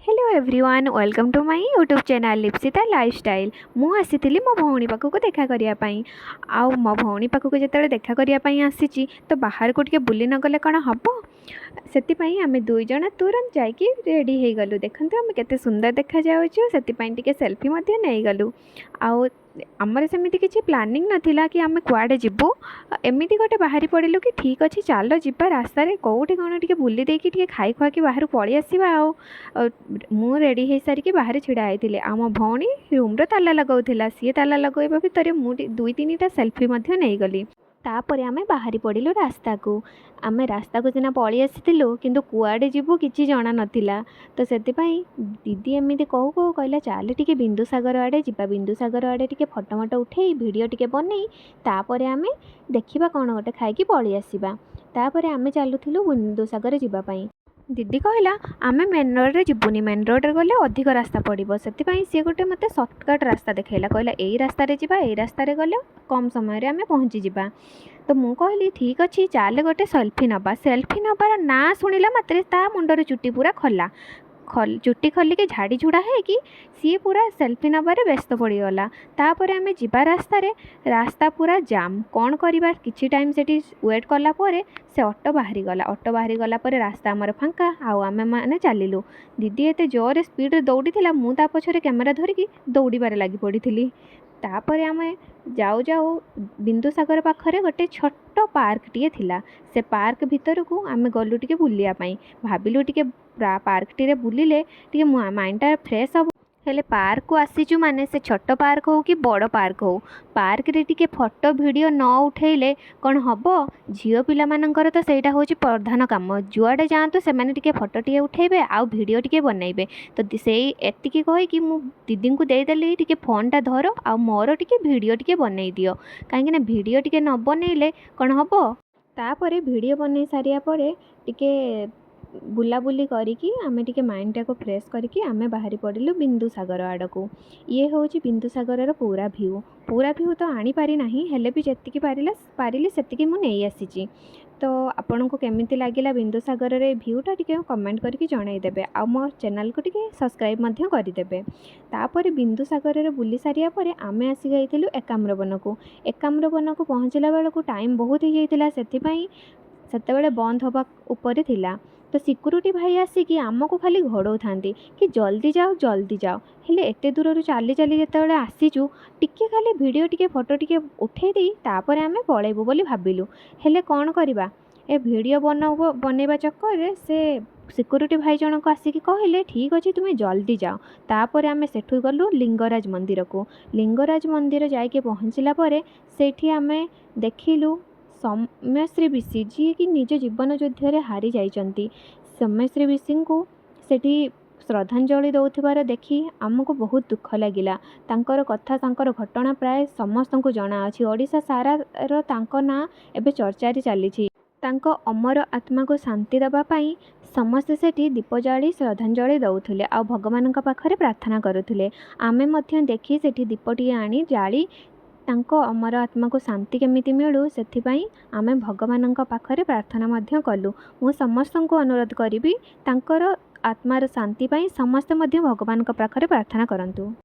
Hello everyone welcome to my YouTube channel Lipsita lifestyle. मु आसी मो भौणी पाखक देखा करने आउ मो भौणी पाखक जो देखा करने आसी तो बाहर को टे बुली नगले कौन हम से आम दुईज तुरंत जाकि रेडी हो गलु। देखते आम के सुंदर देखा जाऊँ से सेल्फी नहीं गलु। आउ आमर सेमती किसी प्लानिंग नाथिला कि आम कुआडे जीवु एमती गोटे बाहरी पड़िलु कि ठीक अच्छे चलो जीवा रास्ता कौटी कौन टे बुली देकी टे खाई खुआकी बाहर पलि आसवा। मु रेडी हो सारिकी बाहर छिड़ा होती आम भौणी रूम्र ताला लगाऊला सी ताला लगेबा भितर मुझे दुई तीन टा सेल्फी नहीं गली। तापर आमे बाहरी पड़िलु रास्ता को आमे रास्ता को सिना पलि आसीलु किंतु कुआडे जीवु किछि जणा नथिला। तो सेतिपई दीदी एमिति कहू कहू कहला चाले टिके बिंदुसागर आड़े जीवा बिंदुसागर आड़े टिके फोटो मोटो उठेई वीडियो टिके बनै तापर आमे देखिबा कोन गोटे खाइकी पलि आसीबा। तापर आमे चालुथिलु बिंदुसागर जीवा पई। दीदी कहला आमे मेन रोड रे जीवुनी मेन रोड रे गले अधिक रास्ता पड़ो से सी गोटे मत सर्टकट रास्ता देखला कहला यही रास्ता जीवा यही रास्ता गले कम समय रे आमे पहुँची जीवा। तो मु कहली ठीक अच्छे चाले गोटे सेल्फी नबा। सेल्फी नबार ना शुणिला मात्रे ता मुंडर चुटी पूरा खला चुटी खलिकी झाड़ी झुड़ा है कि सी पूरा सेल्फी नबार व्यस्त पड़गला। तापर आमे जीवा रास्ता पूरा जाम कौन करवा किछि टाइम से वेट कला परे से ऑटो बाहरी गला परे रास्ता आमर फांका आउ आमे माने चलिलु। दीदी एते जोरे स्पीड रे दौड़ी थिला मु ता पछरे कैमरा धरिकी दौड़ीबारे लगी पड़ी। तापर आमे जाऊ जाऊ बिंदुसागर पाखरे गोटे छोट पार्क टीए थिला से पार्क भितर को आमे गलु टिके बुलिया पई भाबिलु टिके पार्क टी बुलिले टिके माइंडटा फ्रेश हम। हेले पार्क को आसीचु माने से छोट पार्क हो कि बड़ पार्क हो पार्क रे टिके फोटो वीडियो न उठेले कौन हम झील पिला मानकर तो सेटा होची प्रधान काम जुआडे जातु से माने टिके फोटो टिके उठेबे आ वीडियो टिके बनइबे। तो से एतिकी कही कि मु दीदी को देदेली टिके फोनटा धर आ मोर टिके वीडियो टिके बनई दियो कहीं वीडियो टिके न बनइले कौन हम। तापर वीडियो बनई सारिया परे टिके बुलाबुली करिकी आमे टिके माइंड को फ्रेश करिकी आमे बाहरी पड़िलु बिंदुसागर आड़ को। ये होची बिंदुसागर पूरा व्यू तो आनी पारि नाही हेले भी जेतिकी पारिली सेतिकी मु नेई आसीची। तो आपन को केमिति लागिला बिंदुसागर रे व्यूटा टिके कमेंट करके जणाई देबे आ मो चैनल को टिके सब्सक्राइब मध्य करि देबे। तापर बिंदुसागर रे बुली सारिया परे आमे आसी गइथिलु एकाम्रवन को पहुँचला बेल को टाइम बहुत ही जाइतिला सेते बेले बंद होबा ऊपर थिला। तो सिक्यूरिटी भाई आसिकी आमको खाली घोड़ौ थांती कि जल्दी जाओ हेले एते दूर चली चली जिते आसीचु टिके खाली वीडियो टिके फोटो टिके उठे दी तापर आमे पळेबु बोली भाबिलु। हेले कौन करवा ए वीडियो बनैबा चक्कर रे से सिक्यूरिटी भाई जनक आसिकी कहले ठीक अच्छे तुम्हें जल्दी जाओ। तापर आमे सेठु गलु लिंगराज मंदिर को। लिंगराज मंदिर जाके पहुँचला परे सेठी आमे देखिलु सौम्यश्री विशी जी कि निज जीवन युद्ध रे हारी जाइचंती। सौम्यश्री विशी को सेठी श्रद्धांजलि दौथिबार देखी आमको बहुत दुख लगिला। तांकर कथा तांकर घटना प्राय समस्त को जना अछि ओडिशा सारा रो तांको ना एबे चर्चा रे चली। तांको अमर आत्मा को शांति दबा पाई समस्ते सेठी दीप जाली श्रद्धांजलि दौथिले आ भगवान पाखरे प्रार्थना करुथिले। आमे मध्य देखी सेठी दीपटी आनी जाली तांको अमर आत्मा को शांति केमिति मिलू से आमे भगवान पाखरे प्रार्थना मध्य कलु। मु समस्त को अनुरोध करी तांकर आत्मार शांति पाई समस्ते मध्य भगवान पाखरे प्रार्थना करंतु।